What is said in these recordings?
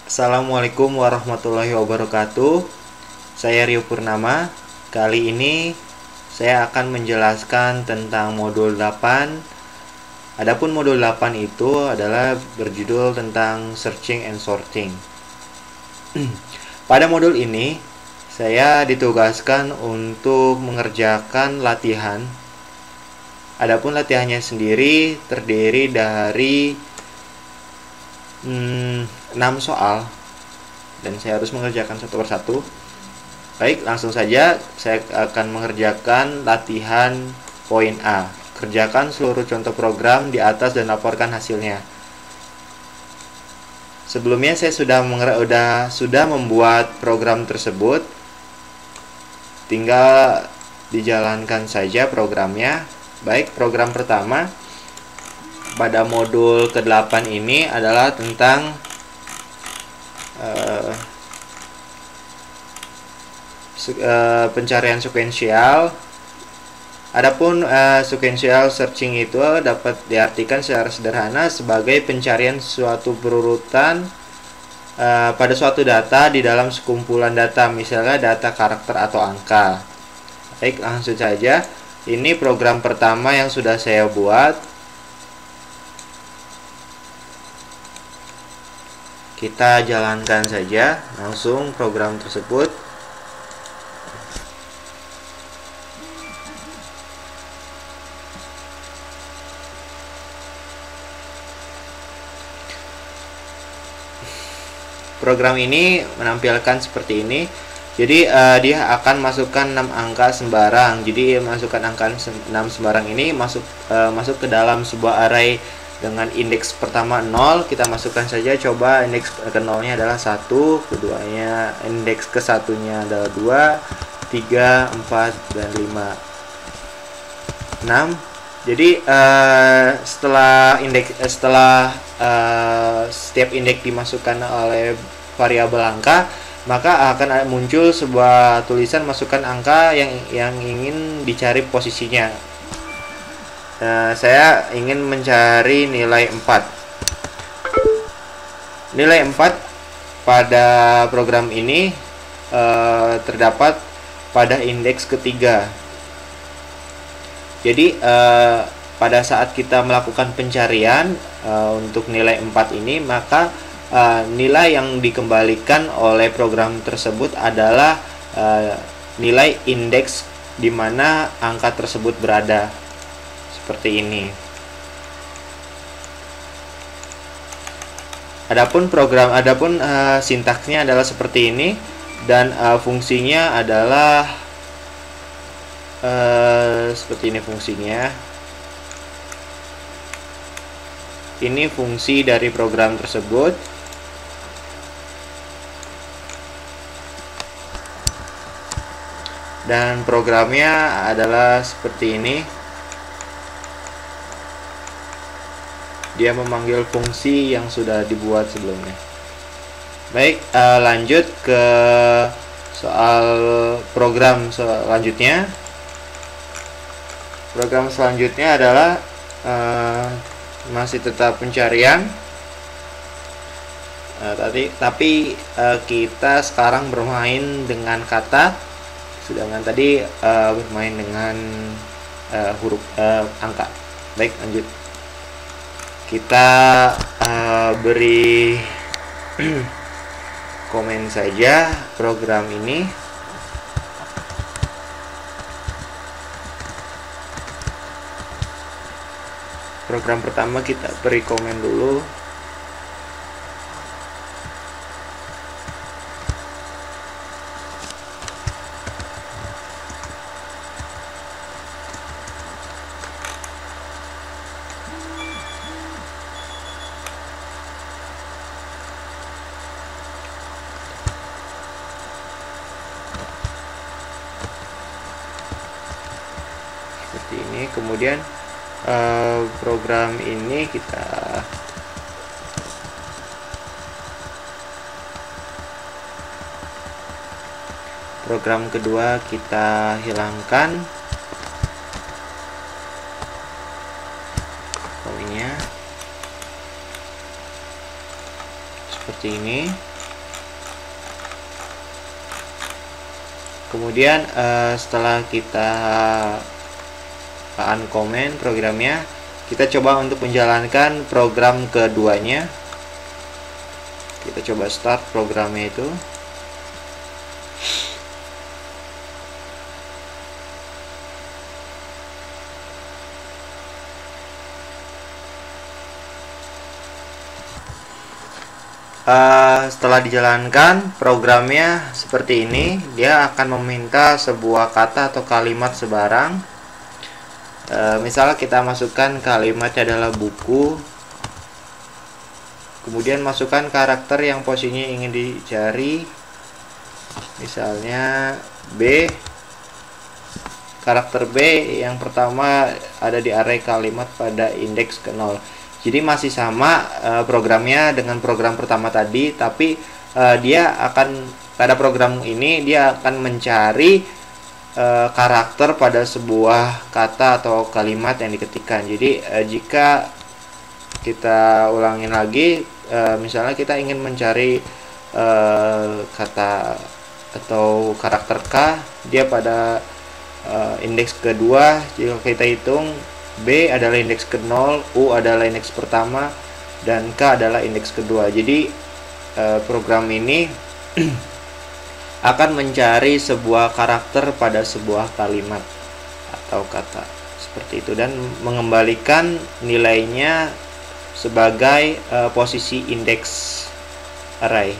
Assalamualaikum warahmatullahi wabarakatuh. Saya Rio Purnama. Kali ini saya akan menjelaskan tentang modul 8. Adapun modul 8 itu adalah berjudul tentang searching and sorting. Pada modul ini saya ditugaskan untuk mengerjakan latihan. Adapun latihannya sendiri terdiri dari 6 soal dan saya harus mengerjakan satu persatu. Baik, langsung saja saya akan mengerjakan latihan poin A. Kerjakan seluruh contoh program di atas dan laporkan hasilnya. Sebelumnya saya sudah membuat program tersebut. Tinggal dijalankan saja programnya. Baik, program pertama pada modul ke-8 ini adalah tentang pencarian sekuensial. Adapun sequential searching itu dapat diartikan secara sederhana sebagai pencarian suatu berurutan pada suatu data di dalam sekumpulan data, misalnya data karakter atau angka. Baik, langsung saja. Ini program pertama yang sudah saya buat. Kita jalankan saja langsung program tersebut. Program ini menampilkan seperti ini. Jadi dia akan masukkan 6 angka sembarang. Jadi masukkan angka 6 sembarang ini masuk ke dalam sebuah array dengan indeks pertama 0. Kita masukkan saja, coba indeks ke 0-nya adalah 1, keduanya indeks ke satunya adalah 2, 3, 4 dan 5, 6. Jadi setelah setiap indeks dimasukkan oleh variabel angka, maka akan muncul sebuah tulisan masukkan angka yang ingin dicari posisinya. Saya ingin mencari nilai 4. Nilai 4 pada program ini terdapat pada indeks ketiga. Jadi pada saat kita melakukan pencarian untuk nilai 4 ini, maka nilai yang dikembalikan oleh program tersebut adalah nilai indeks di mana angka tersebut berada, seperti ini. Adapun sintaksnya adalah seperti ini, dan fungsinya adalah seperti ini fungsinya. Ini fungsi dari program tersebut. Dan programnya adalah seperti ini. Dia memanggil fungsi yang sudah dibuat sebelumnya. Baik, lanjut ke soal program selanjutnya. Program selanjutnya adalah masih tetap pencarian. Tapi kita sekarang bermain dengan kata, sedangkan tadi bermain dengan huruf angka. Baik, lanjut. Kita beri komen saja program ini. Program pertama kita beri komen dulu. Seperti ini. Kemudian program ini program kedua kita hilangkan poinnya. seperti ini. Kemudian setelah kita uncomment programnya, kita coba untuk menjalankan program keduanya. Kita coba start programnya itu. Setelah dijalankan programnya seperti ini, dia akan meminta sebuah kata atau kalimat sebarang. Misalnya kita masukkan kalimatnya adalah buku, kemudian masukkan karakter yang posisinya ingin dicari, misalnya B. Karakter B yang pertama ada di array kalimat pada indeks ke 0. Jadi masih sama programnya dengan program pertama tadi, tapi dia akan, pada program ini dia akan mencari karakter pada sebuah kata atau kalimat yang diketikkan. Jadi jika kita ulangin lagi, misalnya kita ingin mencari kata atau karakter K, dia pada indeks kedua. Jika kita hitung, B adalah indeks ke-0, U adalah indeks pertama, dan K adalah indeks kedua. Jadi program ini akan mencari sebuah karakter pada sebuah kalimat atau kata seperti itu, dan mengembalikan nilainya sebagai posisi indeks array.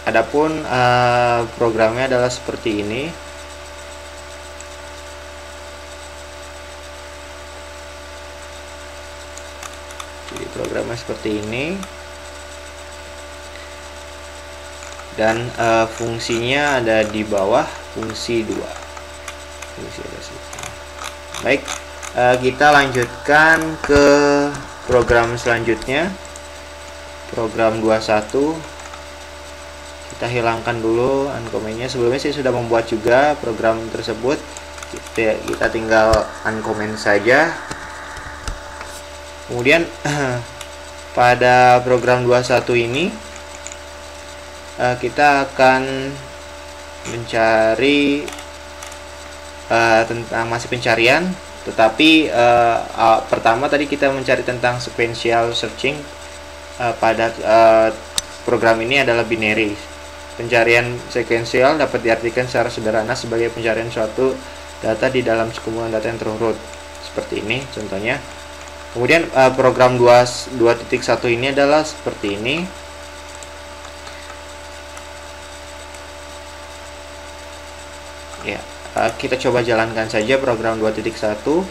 Adapun programnya adalah seperti ini. Jadi programnya seperti ini, dan fungsinya ada di bawah, fungsi 2. Fungsi ada situ. Baik, kita lanjutkan ke program selanjutnya, program 21. Kita hilangkan dulu uncomment-nya. Sebelumnya saya sudah membuat juga program tersebut, kita tinggal uncomment saja. Kemudian pada program 21 ini kita akan mencari tentang masih pencarian, tetapi pertama tadi kita mencari tentang sequential searching. Pada program ini adalah binary. Pencarian sekuensial dapat diartikan secara sederhana sebagai pencarian suatu data di dalam sekumpulan data yang terurut. Seperti ini contohnya. Kemudian program 2.1 ini adalah seperti ini. Ya, kita coba jalankan saja program 2.1.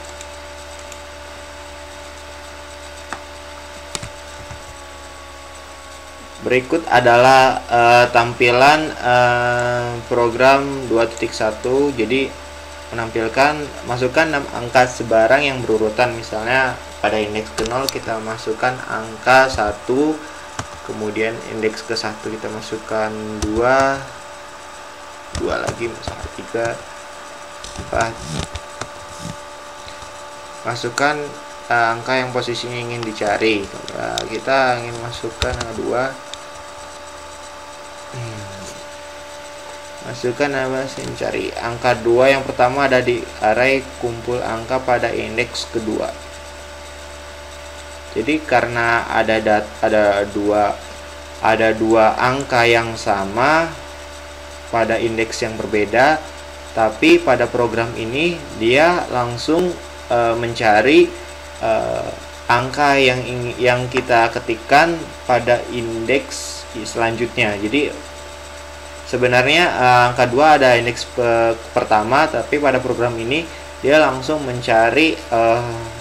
Berikut adalah tampilan program 2.1. Jadi menampilkan, masukkan 6 angka sebarang yang berurutan. Misalnya pada indeks ke-0 kita masukkan angka 1, kemudian indeks ke-1 kita masukkan 2 lagi, misalnya 3, 4. Masukkan angka yang posisinya ingin dicari. Kita ingin masukkan angka 2. Masukkan apa sih, mencari angka 2 yang pertama ada di array kumpul angka pada indeks kedua. Jadi karena ada dua angka yang sama pada indeks yang berbeda, tapi pada program ini dia langsung mencari angka yang kita ketikkan pada indeks selanjutnya. Jadi sebenarnya angka 2 ada indeks pertama, tapi pada program ini dia langsung mencari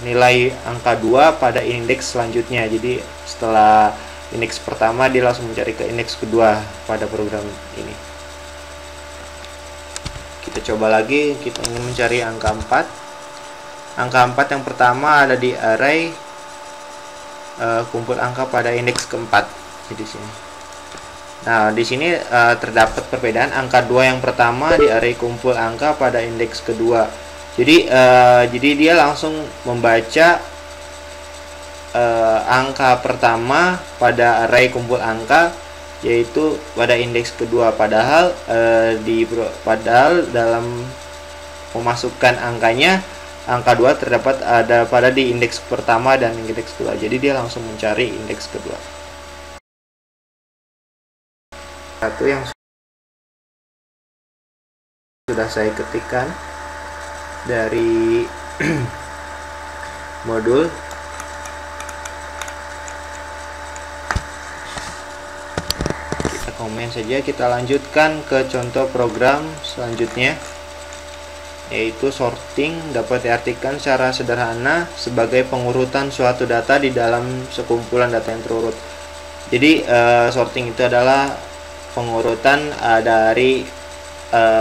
nilai angka 2 pada indeks selanjutnya. Jadi setelah indeks pertama dia langsung mencari ke indeks kedua pada program ini. Kita coba lagi, kita ingin mencari angka 4. Angka 4 yang pertama ada di array kumpul angka pada indeks keempat. Jadi sini. Nah, di sini terdapat perbedaan angka 2 yang pertama di array kumpul angka pada indeks kedua. Jadi dia langsung membaca angka pertama pada array kumpul angka, yaitu pada indeks kedua. Padahal dalam memasukkan angkanya, angka 2 terdapat ada pada di indeks pertama dan indeks kedua. Jadi dia langsung mencari indeks kedua. Satu yang sudah saya ketikkan dari modul. Kita komen saja, kita lanjutkan ke contoh program selanjutnya, yaitu sorting. Dapat diartikan secara sederhana sebagai pengurutan suatu data di dalam sekumpulan data yang terurut. Jadi sorting itu adalah pengurutan dari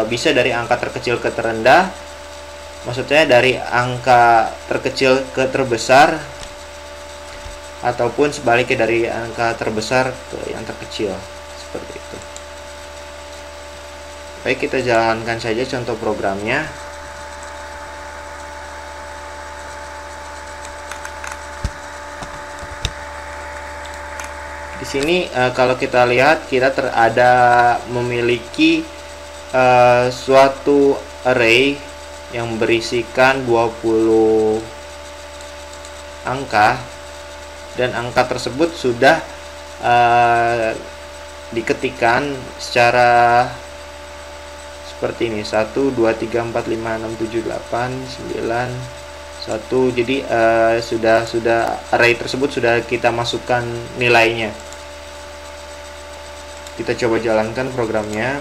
bisa dari angka terkecil ke terendah, maksudnya dari angka terkecil ke terbesar, ataupun sebaliknya dari angka terbesar ke yang terkecil, seperti itu. Baik, kita jalankan saja contoh programnya. Di sini kalau kita lihat, kita ada memiliki suatu array yang berisikan 20 angka, dan angka tersebut sudah diketikkan secara seperti ini: 1 2 3 4 5 6 7 8 9 1. Jadi sudah array tersebut sudah kita masukkan nilainya. Kita coba jalankan programnya.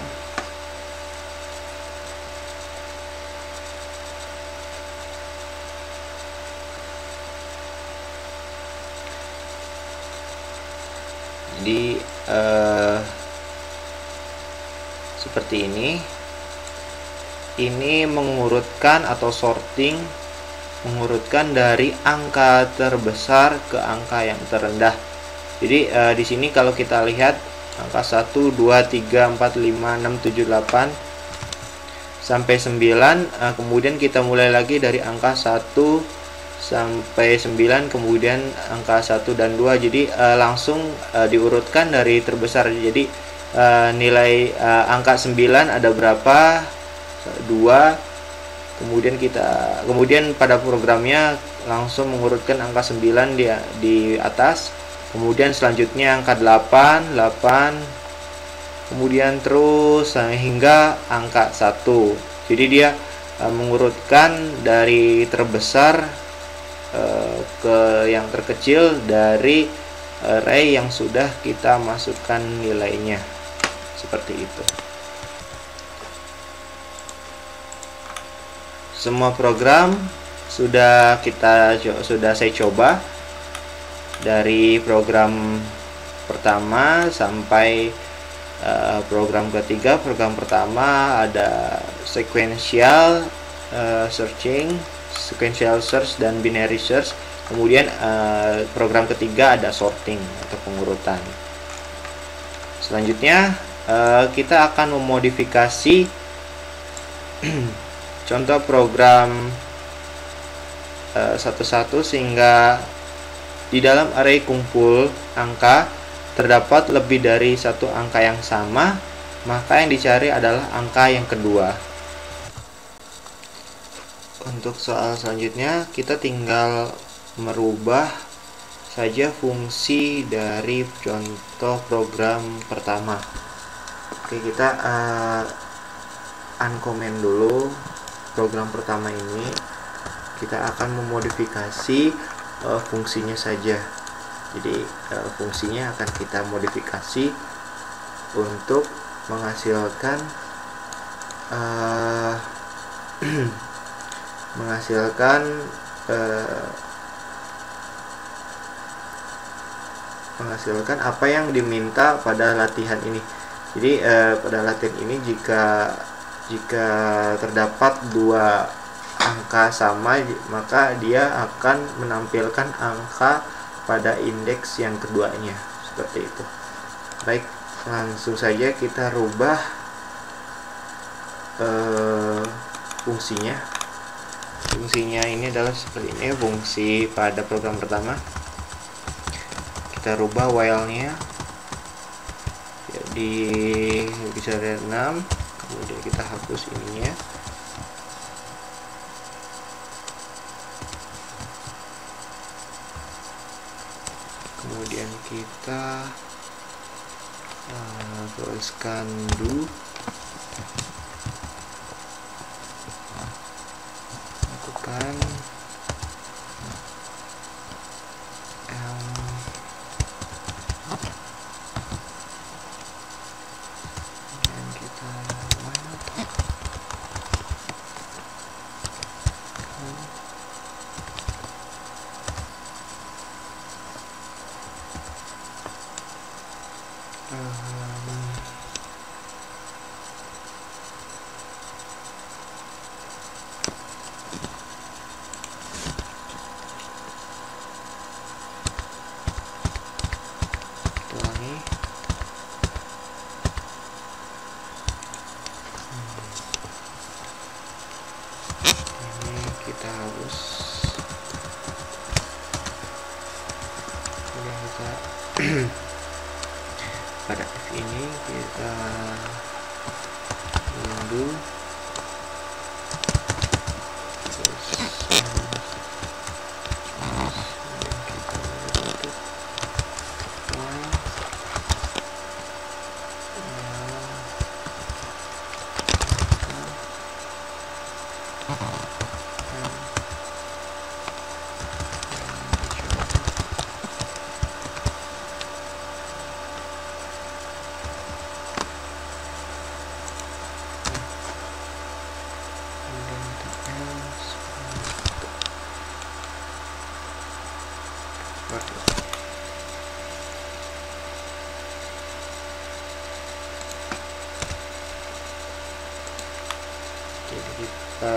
Jadi seperti ini mengurutkan atau sorting, mengurutkan dari angka terbesar ke angka yang terendah. Jadi di sini kalau kita lihat angka 1 2 3 4 5 6 7 8 sampai 9, kemudian kita mulai lagi dari angka 1 sampai 9, kemudian angka 1 dan 2. Jadi langsung diurutkan dari terbesar. Jadi nilai angka 9 ada berapa? 2. Kemudian pada programnya langsung mengurutkan angka 9 di atas. Kemudian selanjutnya angka 8, kemudian terus hingga angka 1. Jadi dia mengurutkan dari terbesar ke yang terkecil dari array yang sudah kita masukkan nilainya, seperti itu. Semua program sudah saya coba, dari program pertama sampai program ketiga. Program pertama ada sequential search dan binary search. Kemudian program ketiga ada sorting atau pengurutan. Selanjutnya kita akan memodifikasi contoh program satu-satu, sehingga di dalam array kumpul angka terdapat lebih dari satu angka yang sama, maka yang dicari adalah angka yang kedua. Untuk soal selanjutnya, kita tinggal merubah saja fungsi dari contoh program pertama. Oke, kita uncomment dulu program pertama ini. Kita akan memodifikasi fungsinya saja. Jadi fungsinya akan kita modifikasi untuk menghasilkan menghasilkan apa yang diminta pada latihan ini. Jadi pada latihan ini jika terdapat dua angka sama, maka dia akan menampilkan angka pada indeks yang keduanya, seperti itu. Baik, langsung saja kita rubah fungsinya ini adalah seperti ini, fungsi pada program pertama. kita rubah while-nya jadi bisa dari 6, kemudian kita hapus ininya. Kemudian kita tuliskan do, lakukan dan kita ulangi. Ini kita harus kita pada F ini kita undo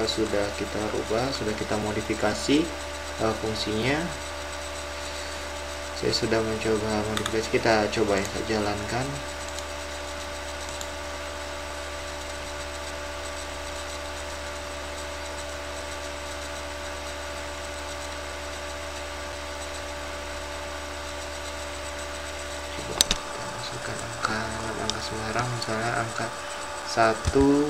sudah kita rubah, sudah kita modifikasi fungsinya. Saya sudah mencoba modifikasi, kita coba ya, jalankan. Coba kita masukkan angka sembarang, misalnya angka 1,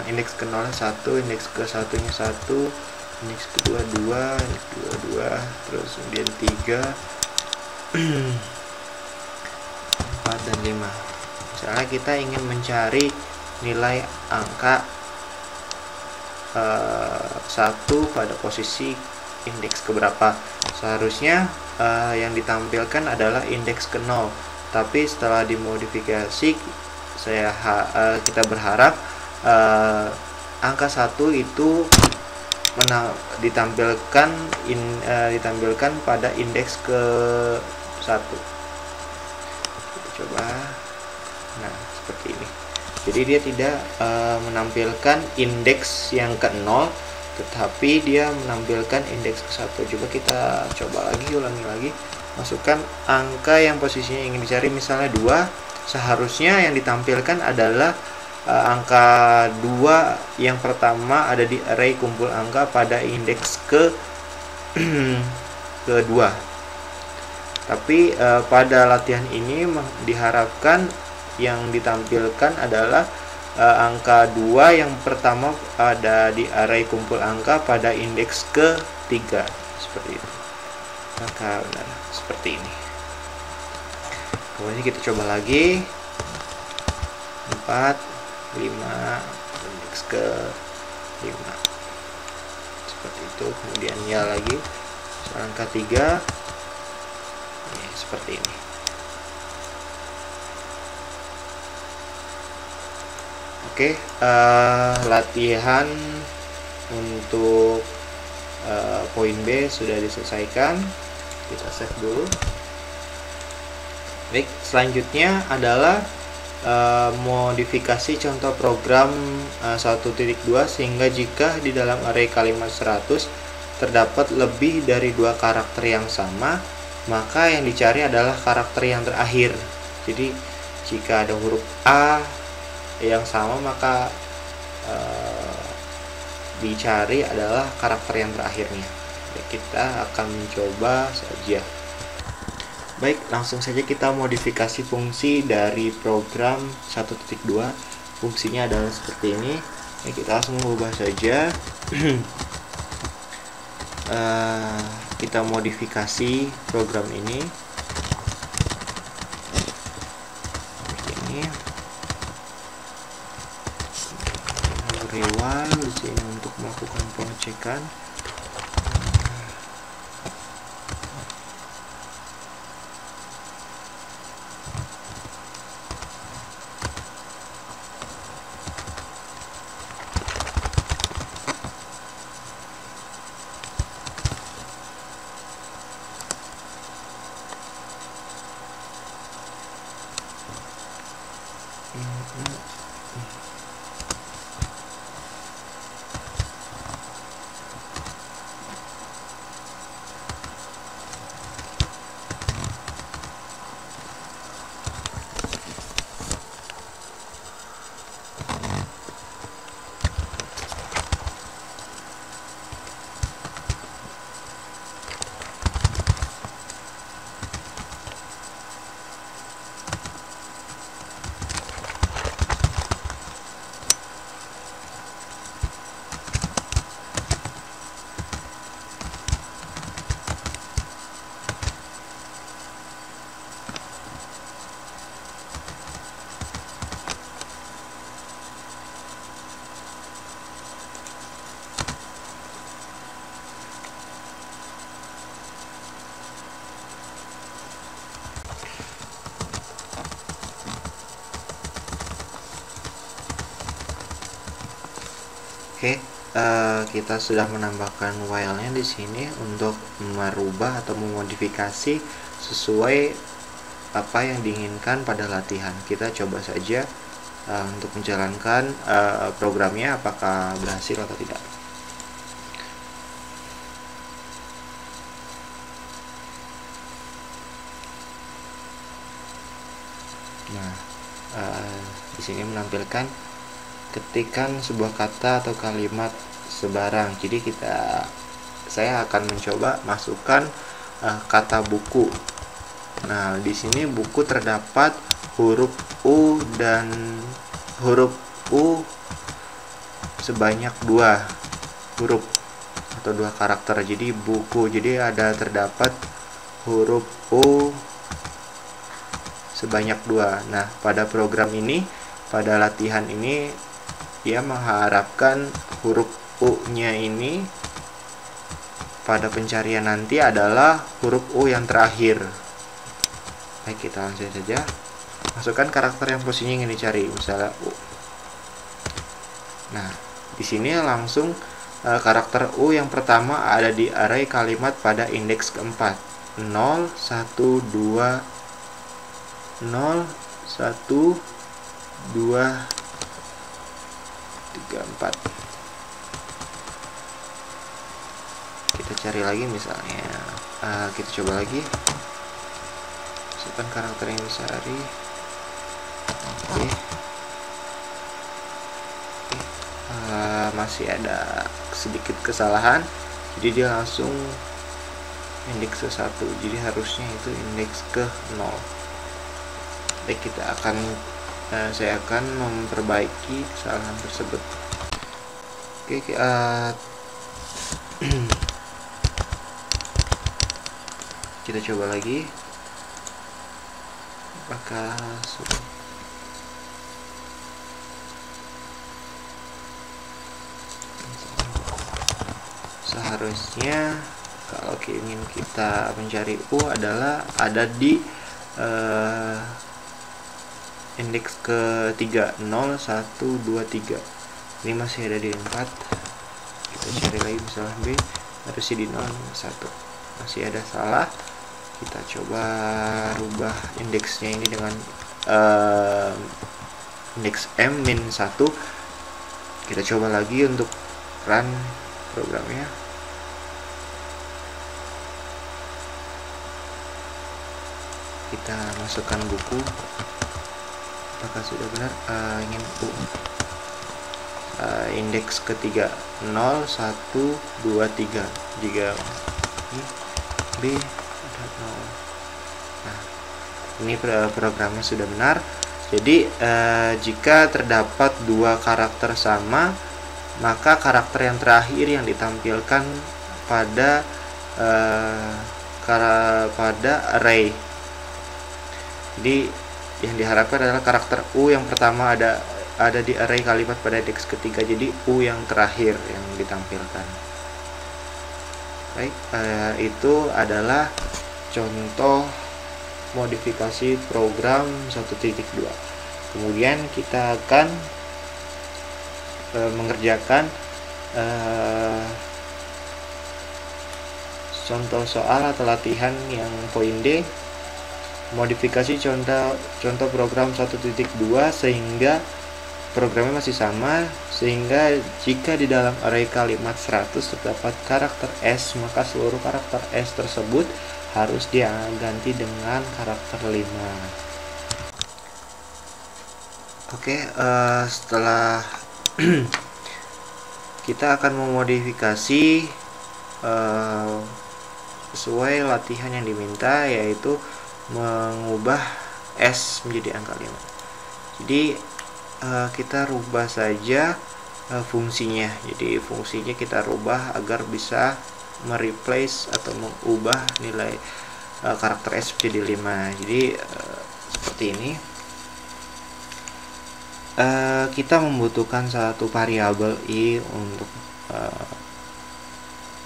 indeks ke 0 1, indeks ke 1-nya 1, indeks kedua 2, indeks kedua 2, terus kemudian 3, 4 dan 5. Misalnya kita ingin mencari nilai angka 1 pada posisi indeks keberapa. Seharusnya yang ditampilkan adalah indeks ke 0, tapi setelah dimodifikasi kita berharap angka 1 itu ditampilkan pada indeks ke 1. Kita coba. Nah, seperti ini. Jadi dia tidak menampilkan indeks yang ke 0, tetapi dia menampilkan indeks ke 1. Coba kita coba lagi, ulangi lagi. Masukkan angka yang posisinya ingin dicari, misalnya 2. Seharusnya yang ditampilkan adalah angka 2 yang pertama ada di array kumpul angka pada indeks kedua. Tapi pada latihan ini diharapkan yang ditampilkan adalah angka 2 yang pertama ada di array kumpul angka pada indeks ketiga, seperti itu. Maka benar seperti ini. Kemudian kita coba lagi. 4, 5, indeks ke 5, seperti itu. Kemudian ya lagi angka 3, ini seperti ini. Oke, latihan untuk poin B sudah diselesaikan. Kita save dulu. Baik, selanjutnya adalah modifikasi contoh program 1.2 sehingga jika di dalam array kalimat 100 terdapat lebih dari 2 karakter yang sama, maka yang dicari adalah karakter yang terakhir. Jadi jika ada huruf A yang sama, maka dicari adalah karakter yang terakhirnya. Kita akan mencoba saja. Baik, langsung saja kita modifikasi fungsi dari program 1.2. Fungsinya adalah seperti ini. Kita langsung mengubah saja. Kita modifikasi program ini seperti ini. Rewal di sini untuk melakukan pengecekan. Oke, kita sudah menambahkan while-nya di sini untuk merubah atau memodifikasi sesuai apa yang diinginkan pada latihan. Kita coba saja untuk menjalankan programnya apakah berhasil atau tidak. Nah, di sini menampilkan ketikan sebuah kata atau kalimat sebarang. Jadi saya akan mencoba masukkan kata buku. Nah, di sini buku terdapat huruf U dan huruf U sebanyak 2 huruf atau 2 karakter. Jadi buku. Jadi terdapat huruf U sebanyak 2. Nah, pada program ini, pada latihan ini, dia mengharapkan huruf U-nya ini pada pencarian nanti adalah huruf U yang terakhir. Baik, kita langsung saja masukkan karakter yang posisinya ingin dicari, misalnya U. Nah, di sini langsung karakter U yang pertama ada di array kalimat pada indeks keempat. 0, 1, 2, 0, 1, 2, 3, 4. Kita cari lagi, misalnya kita coba lagi masukkan karakter yang dicari. Oke. Masih ada sedikit kesalahan, jadi dia langsung indeks ke 1, jadi harusnya itu indeks ke 0. Baik, saya akan memperbaiki kesalahan tersebut. Oke, kita coba lagi apakah sudah. Seharusnya kalau ingin kita mencari U adalah ada di indeks ke-3, 0, 1, 2, 3. Ini masih ada di 4. Kita cari lagi misalnya B, harusnya di 0, 1. Masih ada salah. Kita coba rubah indeksnya ini dengan indeks M-1. Kita coba lagi untuk run programnya. Kita masukkan buku. Apakah sudah benar? Ingin U. Indeks ketiga 0, 1, 2, 3. Jika B ada 0. Nah, ini programnya sudah benar. Jadi jika terdapat dua karakter sama, maka karakter yang terakhir yang ditampilkan pada array. Jadi yang diharapkan adalah karakter U yang pertama ada di array kalimat pada indeks ketiga. Jadi U yang terakhir yang ditampilkan. Baik, itu adalah contoh modifikasi program 1.2. Kemudian kita akan mengerjakan contoh soal atau latihan yang poin D, modifikasi contoh program 1.2 sehingga programnya masih sama, sehingga jika di dalam array kalimat 100 terdapat karakter S, maka seluruh karakter S tersebut harus diganti dengan karakter 5. Oke, setelah kita akan memodifikasi sesuai latihan yang diminta, yaitu mengubah S menjadi angka 5. Jadi kita rubah saja fungsinya. Jadi fungsinya kita rubah agar bisa mereplace atau mengubah nilai karakter S menjadi 5. Jadi seperti ini. Kita membutuhkan satu variabel I untuk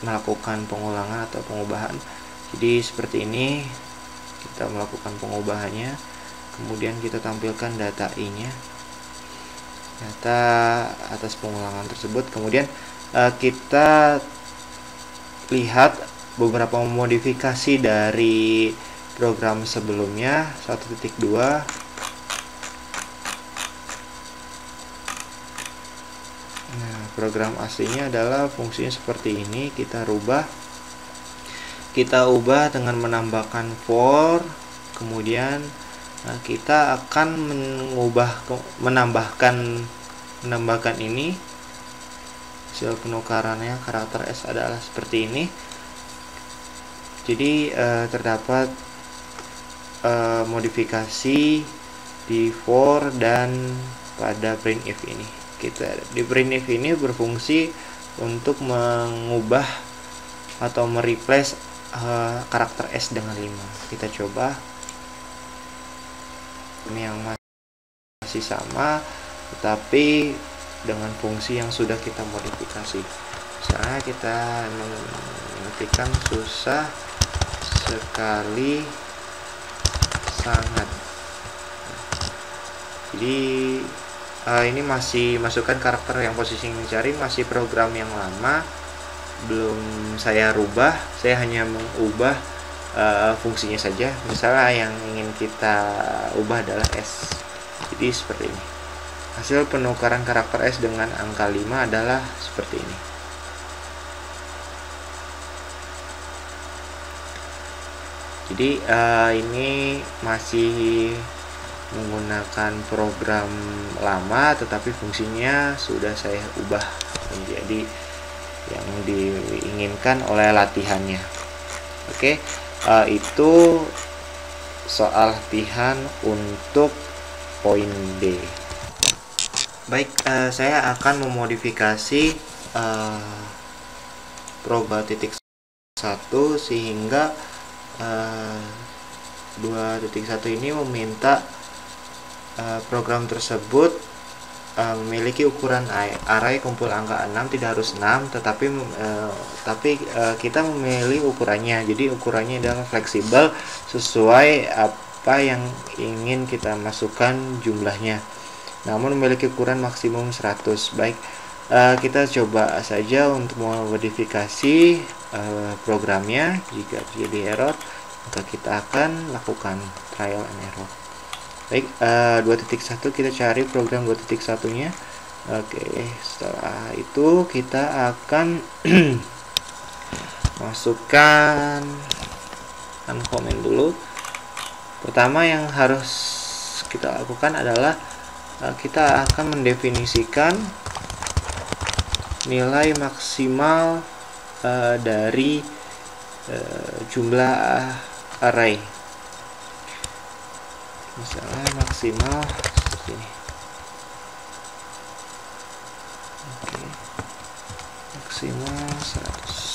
melakukan pengulangan atau pengubahan. Jadi seperti ini, kita melakukan pengubahannya, kemudian kita tampilkan data I-nya, data atas pengulangan tersebut. Kemudian kita lihat beberapa modifikasi dari program sebelumnya 1.2. Nah, program aslinya adalah fungsinya seperti ini. Kita ubah dengan menambahkan for, kemudian kita akan menambahkan ini. Hasil penukarannya karakter S adalah seperti ini. Jadi terdapat modifikasi di for dan pada printf ini. Kita di printf ini berfungsi untuk mengubah atau mereplace karakter S dengan 5. Kita coba. Ini yang masih sama, tetapi dengan fungsi yang sudah kita modifikasi. Misalnya kita mengetikkan susah sekali sangat. Jadi ini masih masukkan karakter yang posisi yang dicari, masih program yang lama, belum saya rubah. Saya hanya mengubah fungsinya saja. Misalnya yang ingin kita ubah adalah S. Jadi seperti ini. Hasil penukaran karakter S dengan angka 5 adalah seperti ini. Jadi ini masih menggunakan program lama, tetapi fungsinya sudah saya ubah menjadi yang diinginkan oleh latihannya. Oke, itu soal latihan untuk poin D. Baik, saya akan memodifikasi program 2.1 sehingga 2.1 ini meminta program tersebut memiliki ukuran array kumpul angka 6, tidak harus 6, tetapi kita memilih ukurannya. Jadi ukurannya adalah fleksibel sesuai apa yang ingin kita masukkan jumlahnya, namun memiliki ukuran maksimum 100. Baik, kita coba saja untuk memodifikasi programnya. Jika terjadi error, maka kita akan lakukan trial and error. Baik, 2.1 kita cari program 2.1 nya. Oke, setelah itu kita akan masukkan komen dulu. Pertama yang harus kita lakukan adalah kita akan mendefinisikan nilai maksimal dari jumlah array. misalnya maksimal seperti ini. Oke, maksimal 100.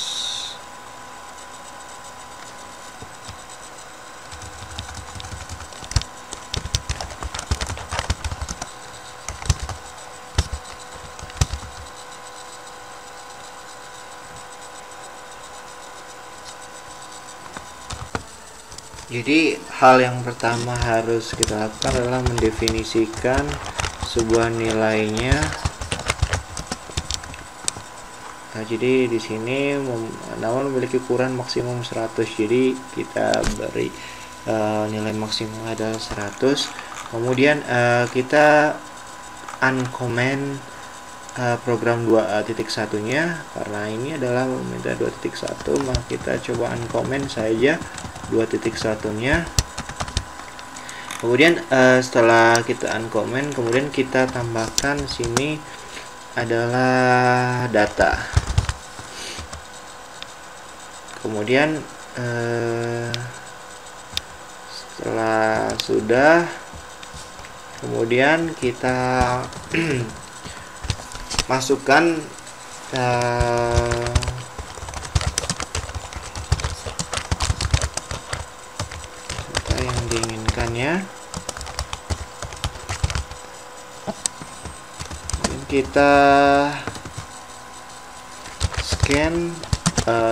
Jadi hal yang pertama harus kita lakukan adalah mendefinisikan sebuah nilainya. Nah, jadi di sini namun memiliki ukuran maksimum 100. Jadi kita beri nilai maksimal adalah 100. Kemudian kita uncomment program 2.1-nya karena ini adalah meminta 2.1, maka kita coba uncomment saja 2.1-nya. Kemudian setelah kita uncomment, kemudian kita tambahkan sini adalah data. Kemudian setelah sudah, kemudian kita masukkan data yang diinginkannya. Kita scan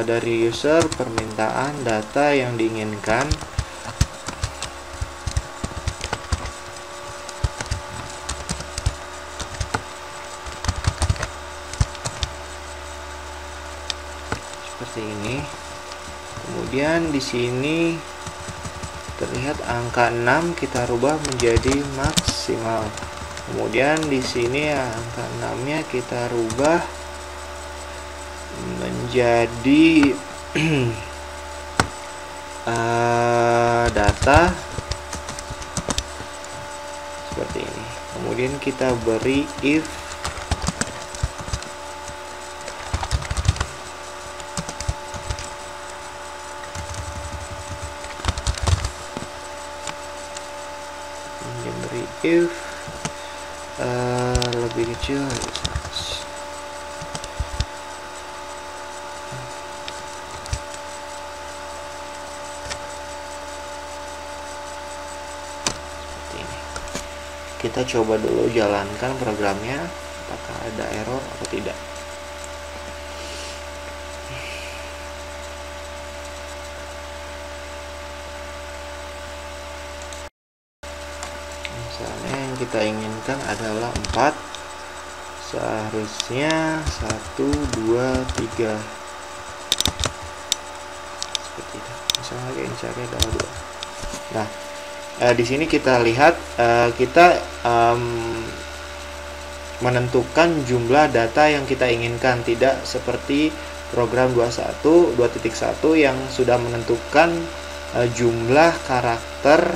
dari user permintaan data yang diinginkan. Seperti ini. Kemudian di sini terlihat angka 6 kita rubah menjadi maksimal. Kemudian di sini angka 6-nya kita rubah menjadi data seperti ini. Kemudian kita beri if lebih kecil dari 100. Seperti ini. Kita coba dulu jalankan programnya, apakah ada error atau tidak. Misalnya yang kita inginkan adalah 4, seharusnya 1, 2, 3 seperti itu. Misalnya yang cari adalah 2. Nah, di sini kita lihat kita menentukan jumlah data yang kita inginkan, tidak seperti program 2.1 yang sudah menentukan jumlah karakter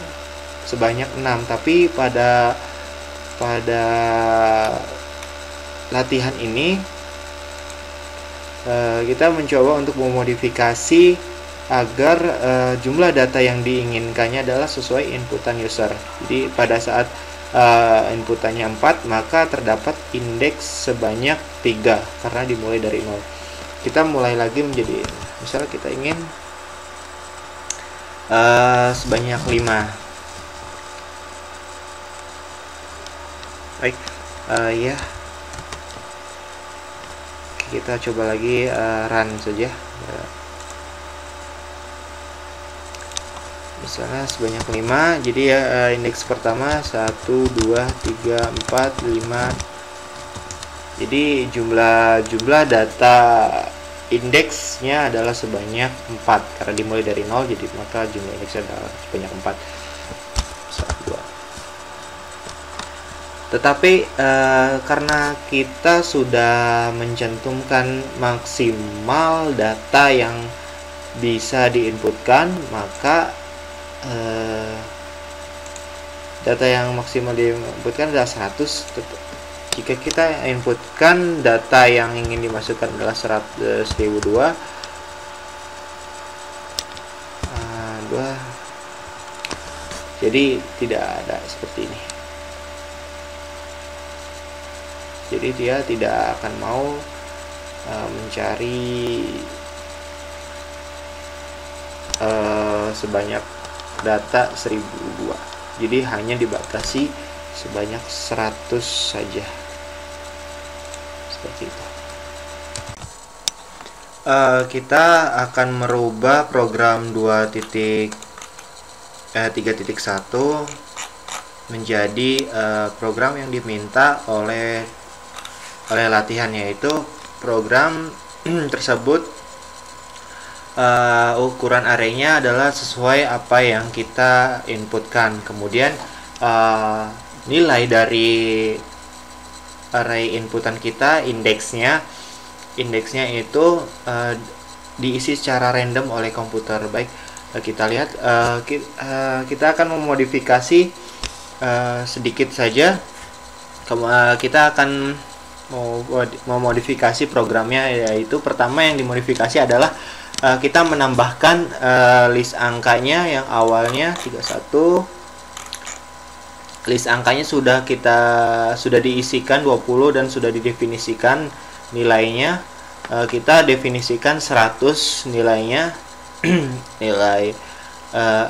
sebanyak 6. Tapi pada latihan ini kita mencoba untuk memodifikasi agar jumlah data yang diinginkannya adalah sesuai inputan user. Jadi pada saat inputannya 4, maka terdapat indeks sebanyak 3 karena dimulai dari 0. Kita mulai lagi menjadi, misalnya kita ingin sebanyak 5. Baik, ya. Kita coba lagi run saja. Misalnya sebanyak 5. Jadi ya indeks pertama 1, 2, 3, 4, 5. Jadi jumlah data indeksnya adalah sebanyak 4 karena dimulai dari 0, jadi maka jumlah indeksnya adalah sebanyak 4. 1, 2. Tetapi karena kita sudah mencantumkan maksimal data yang bisa diinputkan, maka data yang maksimal diinputkan adalah 100. Jika kita inputkan data yang ingin dimasukkan adalah 100.002, Jadi tidak ada seperti ini. Jadi dia tidak akan mau mencari sebanyak data 1002. Jadi hanya dibatasi sebanyak 100 saja. Seperti itu. Kita akan merubah program 3.1 menjadi program yang diminta oleh latihan, yaitu program tersebut ukuran arraynya adalah sesuai apa yang kita inputkan. Kemudian nilai dari array inputan kita, indeksnya itu diisi secara random oleh komputer. Baik, kita lihat, kita akan memodifikasi sedikit saja. Kita akan memodifikasi programnya, yaitu pertama yang dimodifikasi adalah kita menambahkan list angkanya yang awalnya 31. List angkanya sudah diisikan 20 dan sudah didefinisikan nilainya. Kita definisikan 100 nilainya, nilai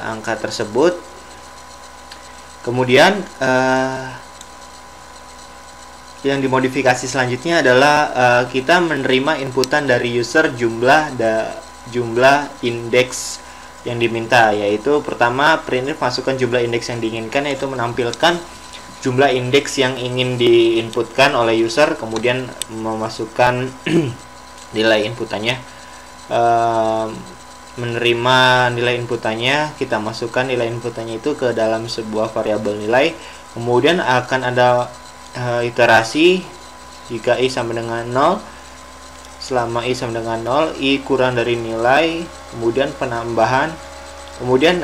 angka tersebut. Kemudian yang dimodifikasi selanjutnya adalah kita menerima inputan dari user jumlah indeks yang diminta, yaitu pertama printf masukkan jumlah indeks yang diinginkan, yaitu menampilkan jumlah indeks yang ingin diinputkan oleh user, kemudian memasukkan nilai inputannya. Menerima nilai inputannya, kita masukkan nilai inputannya itu ke dalam sebuah variabel nilai. Kemudian akan ada iterasi jika i sama dengan 0. Selama i sama dengan 0, i kurang dari nilai, kemudian penambahan, kemudian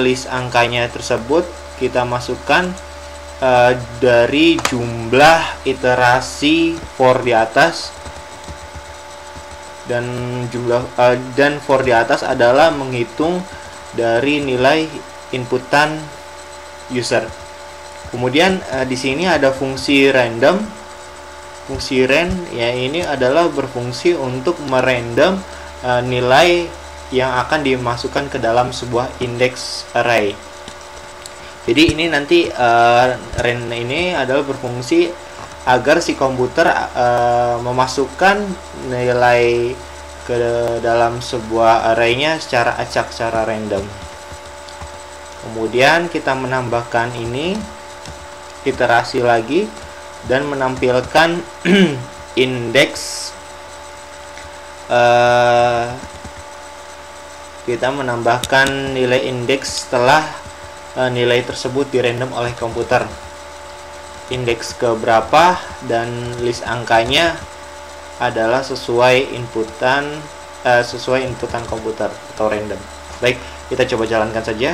list angkanya tersebut kita masukkan dari jumlah iterasi for di atas, dan for di atas adalah menghitung dari nilai inputan user. Kemudian di sini ada fungsi random. Fungsi ran, ya, ini adalah berfungsi untuk merandom nilai yang akan dimasukkan ke dalam sebuah index array. Jadi ini nanti ran ini adalah berfungsi agar si komputer memasukkan nilai ke dalam sebuah arraynya secara acak, secara random. Kemudian kita menambahkan ini, iterasi lagi, dan menampilkan indeks. Kita menambahkan nilai indeks setelah nilai tersebut dirandom oleh komputer. Indeks ke berapa dan list angkanya adalah sesuai inputan komputer atau random. Baik, kita coba jalankan saja.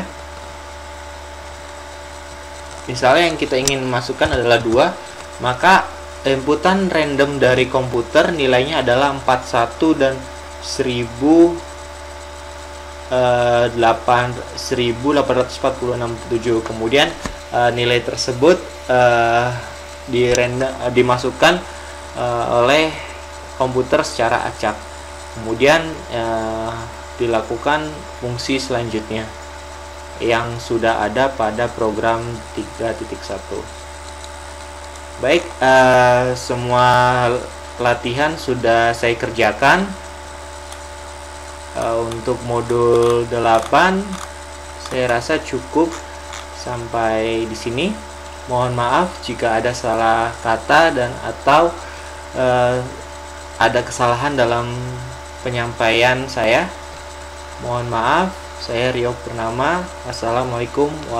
Misalnya yang kita ingin masukkan adalah 2, maka inputan random dari komputer nilainya adalah 41 dan 1846. Kemudian nilai tersebut dimasukkan oleh komputer secara acak. Kemudian dilakukan fungsi selanjutnya yang sudah ada pada program 3.1. Baik, semua latihan sudah saya kerjakan. Untuk modul 8 saya rasa cukup sampai di sini. Mohon maaf jika ada salah kata dan atau ada kesalahan dalam penyampaian saya. Mohon maaf. Saya Rio Purnama. Assalamualaikum warahmatullahi wabarakatuh.